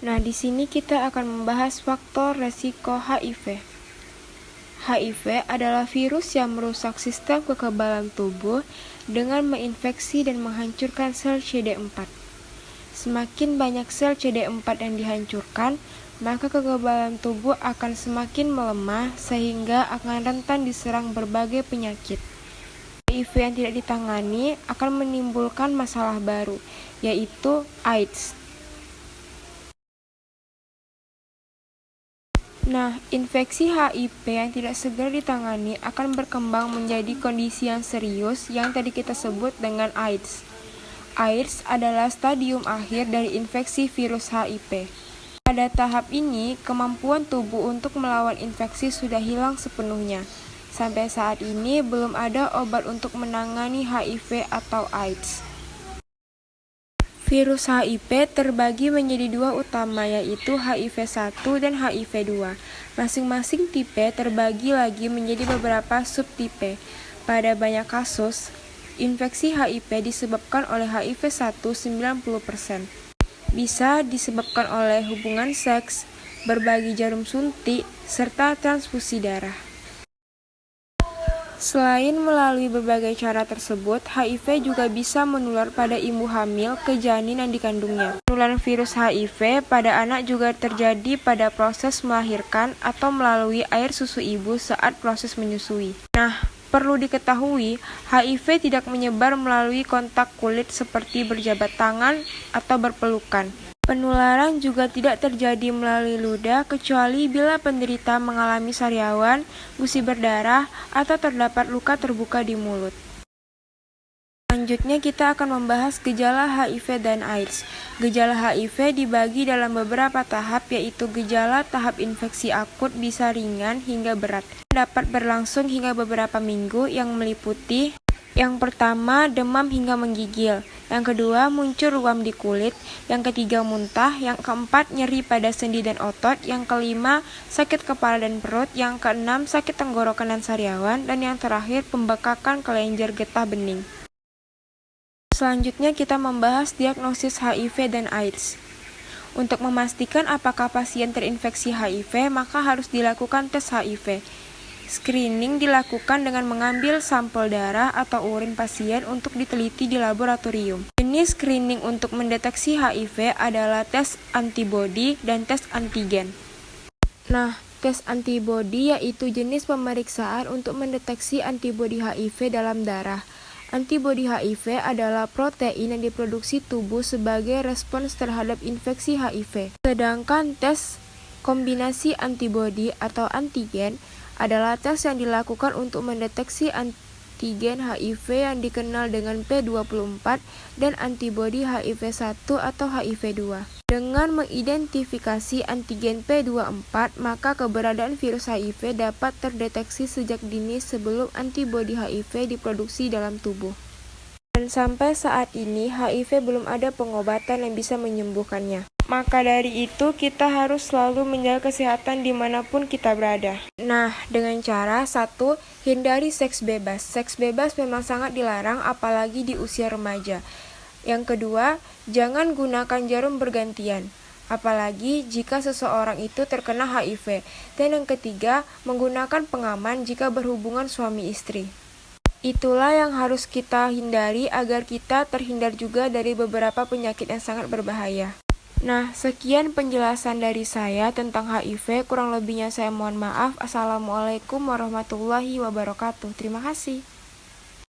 Nah, di sini kita akan membahas faktor resiko HIV. HIV adalah virus yang merusak sistem kekebalan tubuh dengan menginfeksi dan menghancurkan sel CD4. Semakin banyak sel CD4 yang dihancurkan, maka kekebalan tubuh akan semakin melemah sehingga akan rentan diserang berbagai penyakit. HIV yang tidak ditangani akan menimbulkan masalah baru, yaitu AIDS. Nah, infeksi HIV yang tidak segera ditangani akan berkembang menjadi kondisi yang serius yang tadi kita sebut dengan AIDS. AIDS adalah stadium akhir dari infeksi virus HIV. Pada tahap ini, kemampuan tubuh untuk melawan infeksi sudah hilang sepenuhnya. Sampai saat ini, belum ada obat untuk menangani HIV atau AIDS. Virus HIV terbagi menjadi dua utama, yaitu HIV-1 dan HIV-2. Masing-masing tipe terbagi lagi menjadi beberapa subtipe. Pada banyak kasus, infeksi HIV disebabkan oleh HIV-1 90%. Bisa disebabkan oleh hubungan seks, berbagi jarum suntik, serta transfusi darah. Selain melalui berbagai cara tersebut, HIV juga bisa menular pada ibu hamil ke janin yang dikandungnya. Penularan virus HIV pada anak juga terjadi pada proses melahirkan atau melalui air susu ibu saat proses menyusui. Nah, perlu diketahui, HIV tidak menyebar melalui kontak kulit seperti berjabat tangan atau berpelukan. Penularan juga tidak terjadi melalui ludah kecuali bila penderita mengalami sariawan, gusi berdarah, atau terdapat luka terbuka di mulut. Selanjutnya kita akan membahas gejala HIV dan AIDS. Gejala HIV dibagi dalam beberapa tahap, yaitu gejala tahap infeksi akut bisa ringan hingga berat. Dapat berlangsung hingga beberapa minggu yang meliputi yang pertama, demam hingga menggigil. Yang kedua, muncul ruam di kulit. Yang ketiga, muntah. Yang keempat, nyeri pada sendi dan otot. Yang kelima, sakit kepala dan perut. Yang keenam, sakit tenggorokan dan sariawan. Dan yang terakhir, pembekakan kelenjar getah bening. Selanjutnya kita membahas diagnosis HIV dan AIDS. Untuk memastikan apakah pasien terinfeksi HIV, maka harus dilakukan tes HIV. Screening dilakukan dengan mengambil sampel darah atau urin pasien untuk diteliti di laboratorium. Jenis screening untuk mendeteksi HIV adalah tes antibodi dan tes antigen. Nah, tes antibodi yaitu jenis pemeriksaan untuk mendeteksi antibodi HIV dalam darah. Antibodi HIV adalah protein yang diproduksi tubuh sebagai respons terhadap infeksi HIV. Sedangkan tes kombinasi antibodi atau antigen adalah tes yang dilakukan untuk mendeteksi antigen HIV yang dikenal dengan P24 dan antibodi HIV-1 atau HIV-2. Dengan mengidentifikasi antigen P24, maka keberadaan virus HIV dapat terdeteksi sejak dini sebelum antibodi HIV diproduksi dalam tubuh. Dan sampai saat ini, HIV belum ada pengobatan yang bisa menyembuhkannya. Maka dari itu, kita harus selalu menjaga kesehatan dimanapun kita berada. Nah, dengan cara 1. Hindari seks bebas. Seks bebas memang sangat dilarang, apalagi di usia remaja. Yang kedua, jangan gunakan jarum bergantian, apalagi jika seseorang itu terkena HIV. Dan yang ketiga, menggunakan pengaman jika berhubungan suami istri. Itulah yang harus kita hindari agar kita terhindar juga dari beberapa penyakit yang sangat berbahaya. Nah, sekian penjelasan dari saya tentang HIV. Kurang lebihnya saya mohon maaf. Assalamualaikum warahmatullahi wabarakatuh. Terima kasih.